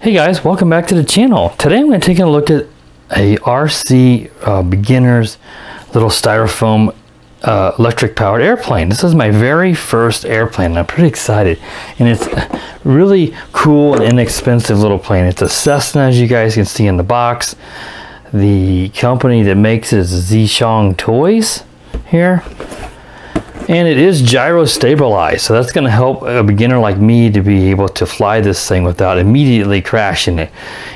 Hey guys, welcome back to the channel. Today I'm going to take a look at a RC beginner's little styrofoam electric powered airplane. This is my very first airplane and I'm pretty excited. And it's a really cool and inexpensive little plane. It's a Cessna, as you guys can see in the box. The company that makes it is Z53 Toys here. And it is gyro stabilized, so that's going to help a beginner like me to be able to fly this thing without immediately crashing it.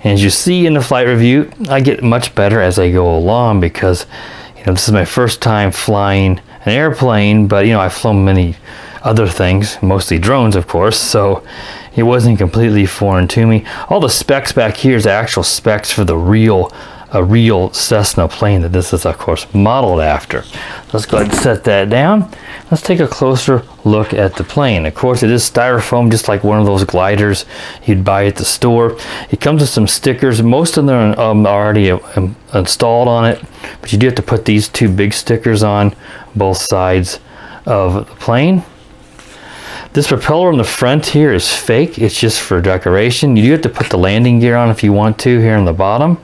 And as you see in the flight review, I get much better as I go along because, you know, this is my first time flying an airplane, but you know, I've flown many other things, mostly drones of course, so it wasn't completely foreign to me. All the specs back here is the actual specs for the real Cessna plane that this is of course modeled after. Let's go ahead and set that down. Let's take a closer look at the plane. Of course it is styrofoam, just like one of those gliders you'd buy at the store. It comes with some stickers. Most of them are already installed on it, but you do have to put these two big stickers on both sides of the plane. This propeller on the front here is fake. It's just for decoration. You do have to put the landing gear on if you want to here on the bottom.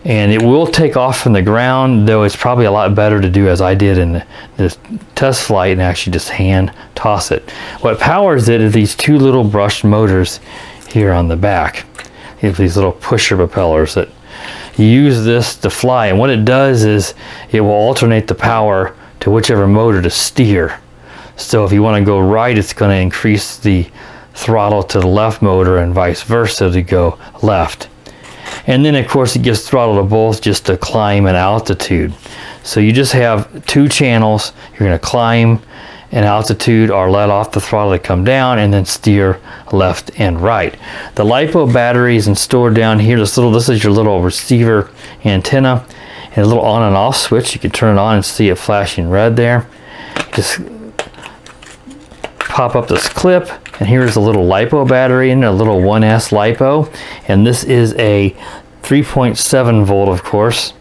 And it will take off from the ground, though it's probably a lot better to do as I did in this test flight and actually just hand toss it. What powers it is these two little brushed motors here on the back. You have these little pusher propellers that you use this to fly, and what it does is it will alternate the power to whichever motor to steer. So if you want to go right, it's going to increase the throttle to the left motor and vice versa to go left. And then of course it gives throttle to both just to climb and altitude. So you just have two channels. You're going to climb and altitude or let off the throttle to come down and then steer left and right. The Lipo battery is stored down here. This is your little receiver antenna and a little on and off switch. You can turn it on and see it flashing red there. Just pop up this clip, and here's a little Lipo battery and a little 1S Lipo, and this is a 3.7 volt, of course,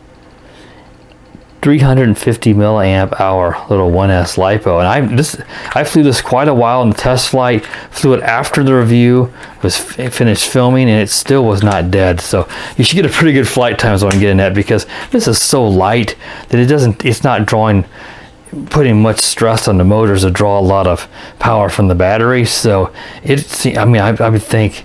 350 milliamp hour little 1S Lipo. And I flew this quite a while in the test flight, flew it after the review was finished filming, and it still was not dead. So you should get a pretty good flight time is what I'm getting at, because this is so light that it's not putting much stress on the motors to draw a lot of power from the battery. So I would think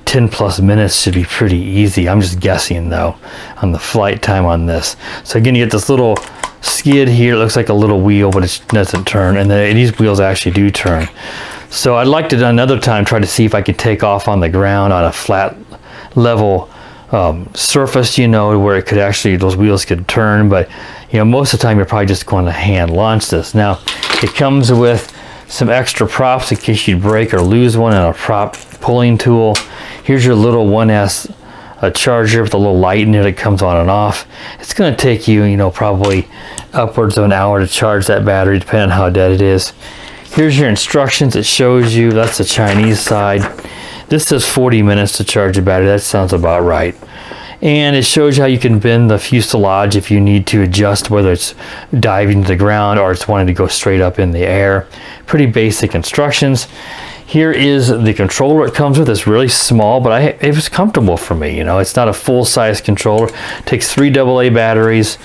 10 plus minutes should be pretty easy. I'm just guessing though on the flight time on this. So again, you get this little skid here. It looks like a little wheel, but it doesn't turn, and these wheels actually do turn. So I'd like to another time try to see if I could take off on the ground on a flat level surface, you know, where it could actually, those wheels could turn. But you know, most of the time you're probably just going to hand launch this. Now it comes with some extra props in case you break or lose one, and a prop pulling tool. Here's your little 1S charger with a little light in it that comes on and off. It's going to take you, you know, probably upwards of an hour to charge that battery, depending on how dead it is. Here's your instructions. It shows you, that's the Chinese side. This says 40 minutes to charge a battery. That sounds about right. And it shows you how you can bend the fuselage if you need to adjust whether it's diving to the ground or it's wanting to go straight up in the air. Pretty basic instructions. Here is the controller it comes with. It's really small, but it was comfortable for me. You know, it's not a full-size controller. It takes 3 AA batteries.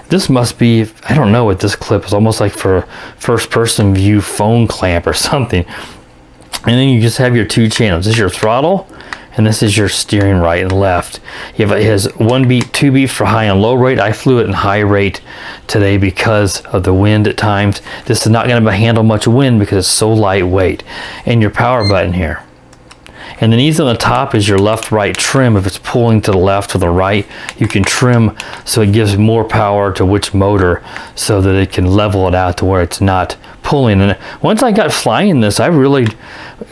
This must be, I don't know what this clip is, almost like for a first-person view phone clamp or something. And then you just have your two channels. This is your throttle, and this is your steering right and left. It has 1 beat, 2 beat for high and low rate. I flew it in high rate today because of the wind at times. This is not going to handle much wind because it's so lightweight. And your power button here. And then easy on the top is your left-right trim. If it's pulling to the left or the right, you can trim so it gives more power to which motor so that it can level it out to where it's not pulling. And once I got flying this, I really,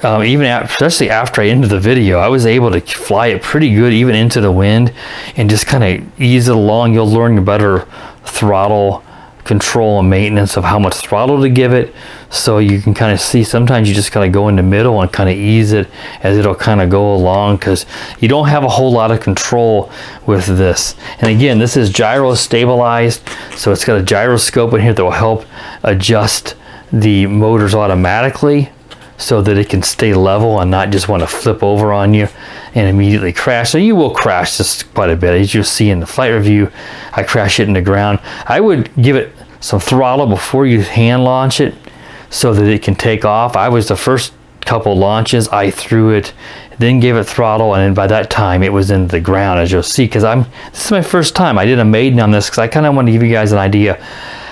especially after I ended the video, I was able to fly it pretty good even into the wind and just kind of ease it along. You'll learn better throttle control and maintenance of how much throttle to give it, so you can kind of see sometimes you just kind of go in the middle and kind of ease it as it'll kind of go along, because you don't have a whole lot of control with this. And again, this is gyro stabilized, so it's got a gyroscope in here that will help adjust the motors automatically so that it can stay level and not just want to flip over on you. and immediately crashed. So you will crash this quite a bit. As you'll see in the flight review, I crash it into the ground. I would give it some throttle before you hand launch it so that it can take off. I was the first couple launches, I threw it, then gave it throttle, and then by that time it was into the ground, as you'll see, because this is my first time. I did a maiden on this because I kind of want to give you guys an idea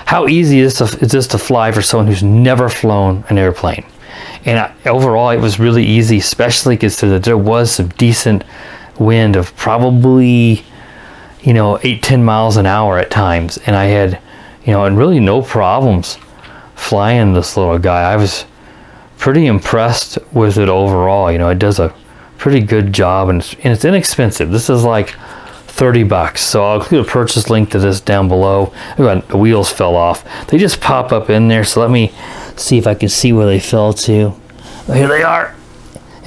how easy is this to fly for someone who's never flown an airplane. And overall, it was really easy, especially considering there was some decent wind of probably, 8-10 miles an hour at times. And I had, and really no problems flying this little guy. I was pretty impressed with it overall. It does a pretty good job, and it's inexpensive. This is like $30, so I'll include a purchase link to this down below. Ooh, the wheels fell off. They just pop up in there, so let me see if I can see where they fell to. Here they are.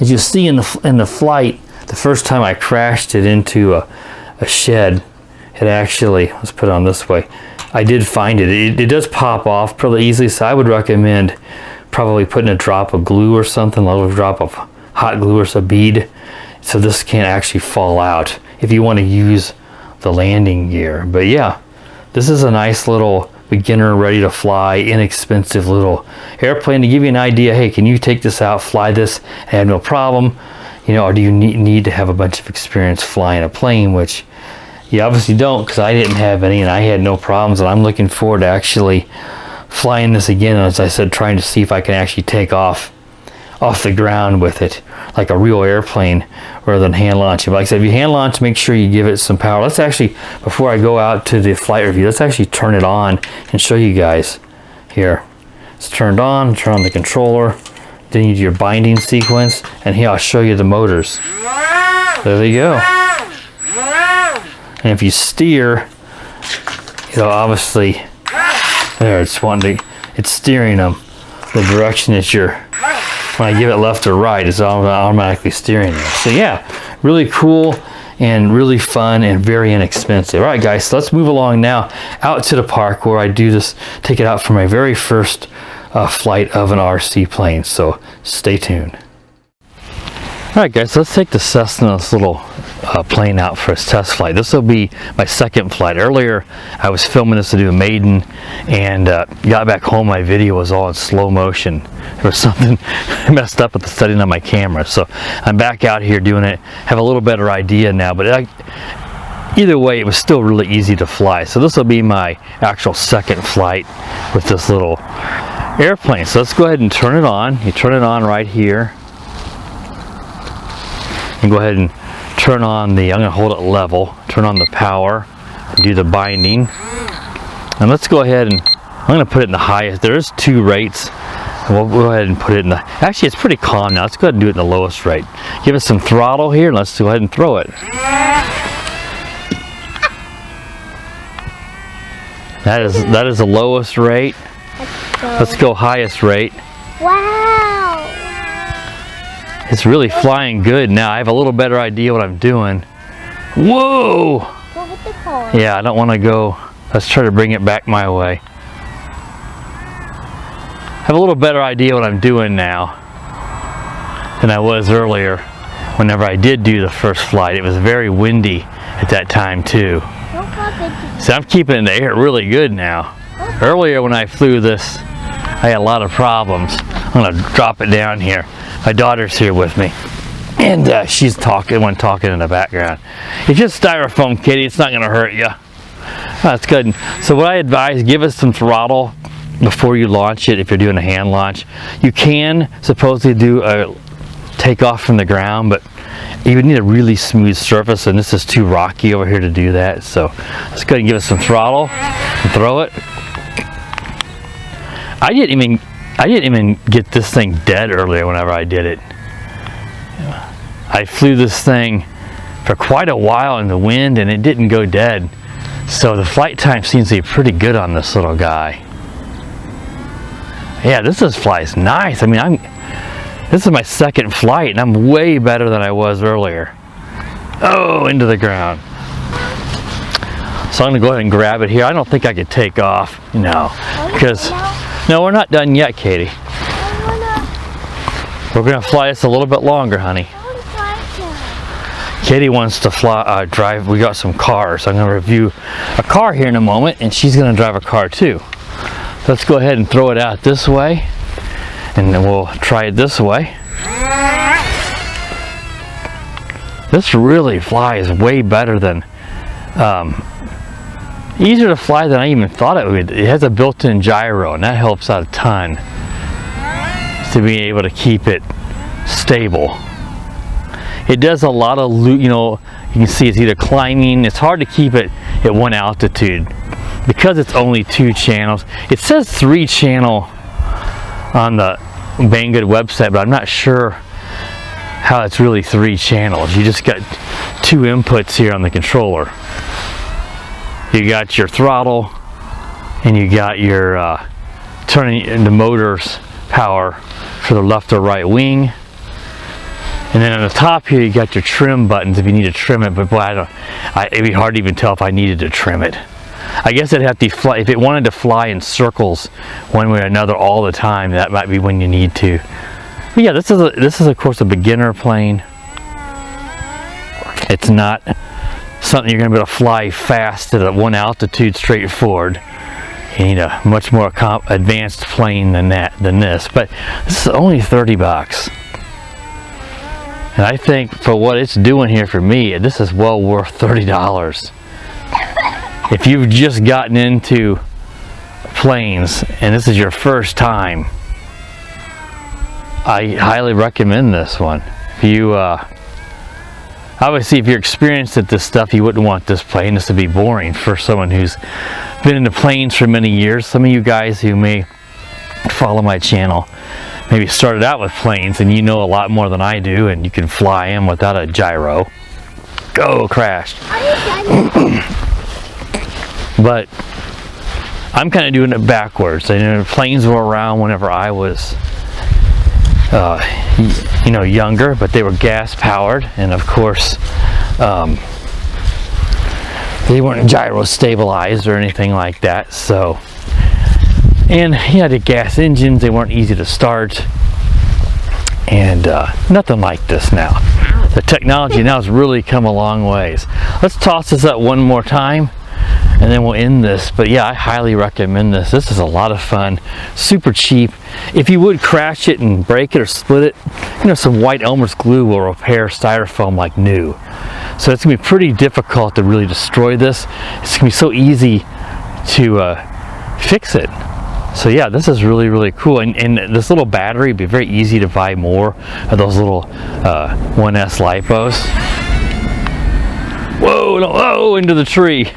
As you see in the flight, the first time I crashed it into a shed, it actually, let's put it on this way, I did find it. It does pop off pretty easily, so I would recommend probably putting a drop of glue or something, a little drop of hot glue or some bead, so this can't actually fall out if you want to use the landing gear. But yeah, this is a nice little beginner ready to fly, inexpensive little airplane to give you an idea. Hey, can you take this out, fly this, and have no problem? Or do you need to have a bunch of experience flying a plane, which you obviously don't, because I didn't have any and I had no problems. And I'm looking forward to actually flying this again, as I said, trying to see if I can actually take off the ground with it like a real airplane rather than hand launch it. But like I said, if you hand launch, make sure you give it some power. Let's actually, before I go out to the flight review, let's actually turn it on and show you guys here. It's turned on, turn on the controller, then you do your binding sequence, and here I'll show you the motors. There they go. And if you steer, obviously, there, it's steering them the direction that when I give it left or right, it's automatically steering them. So yeah, really cool and really fun and very inexpensive. All right, guys, so let's move along now out to the park where I take it out for my very first flight of an RC plane. So stay tuned. All right, guys, so let's take the Cessna, this little plane, out for its test flight. This will be my second flight. Earlier, I was filming this to do a maiden, and got back home, my video was all in slow motion. There was something messed up with the setting on my camera, so I'm back out here doing it. Have a little better idea now, but either way, it was still really easy to fly. So this will be my actual second flight with this little airplane. So let's go ahead and turn it on. You turn it on right here. And go ahead and turn on I'm going to hold it level, turn on the power, do the binding. And let's go ahead and, I'm going to put it in the highest. There's 2 rates. And we'll go ahead and put it in the, actually it's pretty calm now. Let's go ahead and do it in the lowest rate. Give it some throttle here, and let's go ahead and throw it. That is the lowest rate. Let's go highest rate. Wow! It's really flying good now. I have a little better idea what I'm doing. Whoa! Go with the car. Yeah, I don't want to go. Let's try to bring it back my way. I have a little better idea what I'm doing now than I was earlier whenever I did do the first flight. It was very windy at that time too. So I'm keeping it in the air really good now. Earlier when I flew this, I had a lot of problems. I'm going to drop it down here. My daughter's here with me, and she's talking in the background. It's just styrofoam, kitty. It's not going to hurt you. That's good. So what I advise, give it some throttle before you launch it if you're doing a hand launch. You can supposedly do a takeoff from the ground, but you would need a really smooth surface, and this is too rocky over here to do that. So let's go ahead and give it some throttle and throw it. I didn't even get this thing dead earlier whenever I did it. I flew this thing for quite a while in the wind, and it didn't go dead. So the flight time seems to be pretty good on this little guy. Yeah, this flies nice. I mean, this is my second flight, and I'm way better than I was earlier. Oh, into the ground. So I'm gonna go ahead and grab it here. I don't think I could take off, because no, we're not done yet, Katie. We're gonna fly this a little bit longer, honey. Katie wants to fly, drive. We got some cars. So I'm going to review a car here in a moment, and she's going to drive a car too. Let's go ahead and throw it out this way, and then we'll try it this way. This really flies way better than, easier to fly than I even thought it would. It has a built-in gyro, and that helps out a ton to be able to keep it stable. It does a lot of, you know, you can see it's either climbing. It's hard to keep it at one altitude because it's only 2 channels. It says 3 channel on the Banggood website, but I'm not sure how it's really 3 channels. You just got 2 inputs here on the controller. You got your throttle, and you got your turning the motor's power for the left or right wing. And then on the top here, you got your trim buttons if you need to trim it. But boy, it'd be hard to even tell if I needed to trim it. I guess it'd have to fly, if it wanted to fly in circles one way or another all the time, that might be when you need to. But yeah, this is of course a beginner plane. It's not something you're going to be able to fly fast at one altitude straightforward. You need a much more advanced plane than this. But this is only 30 bucks. And I think for what it's doing here for me, this is well worth $30. If you've just gotten into planes and this is your first time, I highly recommend this one. If you obviously, if you're experienced at this stuff, you wouldn't want this plane. This would be boring for someone who's been into planes for many years. Some of you guys who may follow my channel maybe started out with planes, and you know a lot more than I do, and you can fly them without a gyro. Go, crashed. But I'm kind of doing it backwards. I know planes were around whenever I was you know, younger, but they were gas powered, and of course they weren't gyro stabilized or anything like that. So, and you had the gas engines, they weren't easy to start, and nothing like this now. The technology now has really come a long ways. Let's toss this up one more time and then we'll end this. But yeah, I highly recommend this. This is a lot of fun, super cheap. If you would crash it and break it or split it, you know, some white Elmer's glue will repair styrofoam like new. So it's gonna be pretty difficult to really destroy this. It's gonna be so easy to fix it. So yeah, this is really, really cool. And this little battery would be very easy to buy more of those little 1S Lipos. Whoa, no, whoa, into the tree.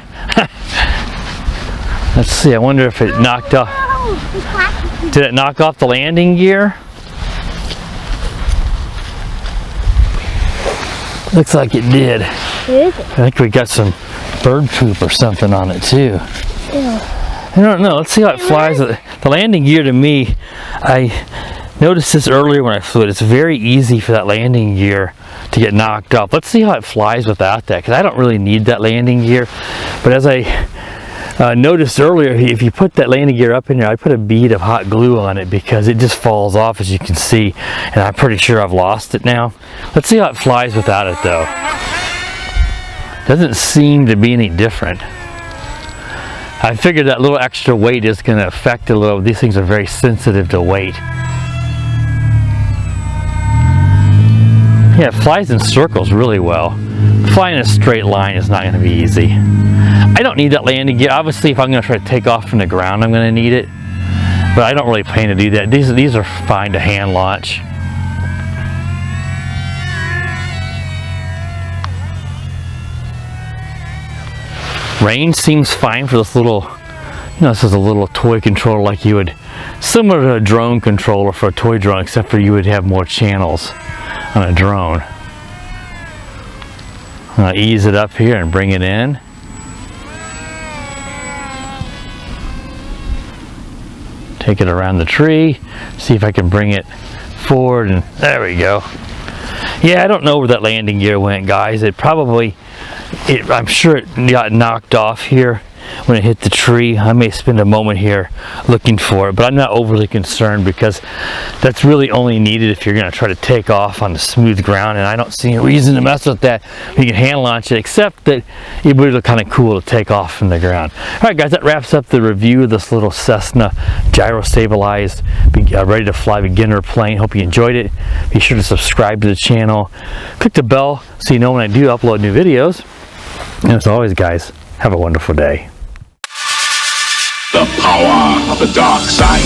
Let's see, I wonder if it knocked off. Did it knock off the landing gear? Looks like it did. I think we got some bird poop or something on it too. I don't know. Let's see how it flies. The landing gear, to me, I noticed this earlier when I flew it. It's very easy for that landing gear to get knocked off. Let's see how it flies without that, because I don't really need that landing gear. But as I noticed earlier, if you put that landing gear up in there, I put a bead of hot glue on it because it just falls off, as you can see, and I'm pretty sure I've lost it now. Let's see how it flies without it though. Doesn't seem to be any different. I figured that little extra weight is going to affect it a little. These things are very sensitive to weight. Yeah, it flies in circles really well. Flying in a straight line is not going to be easy. I don't need that landing gear. Obviously, if I'm going to try to take off from the ground, I'm going to need it. But I don't really plan to do that. These are fine to hand launch. Range seems fine for this little, you know, this is a little toy controller like you would, similar to a drone controller for a toy drone, except for you would have more channels on a drone. I'm going to ease it up here and bring it in. Take it around the tree, see if I can bring it forward, and there we go. Yeah, I don't know where that landing gear went, guys. It probably I'm sure it got knocked off here when it hit the tree. I may spend a moment here looking for it, but I'm not overly concerned because that's really only needed if you're going to try to take off on the smooth ground, and I don't see any reason to mess with that. You can hand launch it, except that it would look kind of cool to take off from the ground. Alright guys, that wraps up the review of this little Cessna gyro stabilized, ready to fly beginner plane. Hope you enjoyed it. Be sure to subscribe to the channel. Click the bell so you know when I do upload new videos. And as always guys, have a wonderful day. The power of the dark side.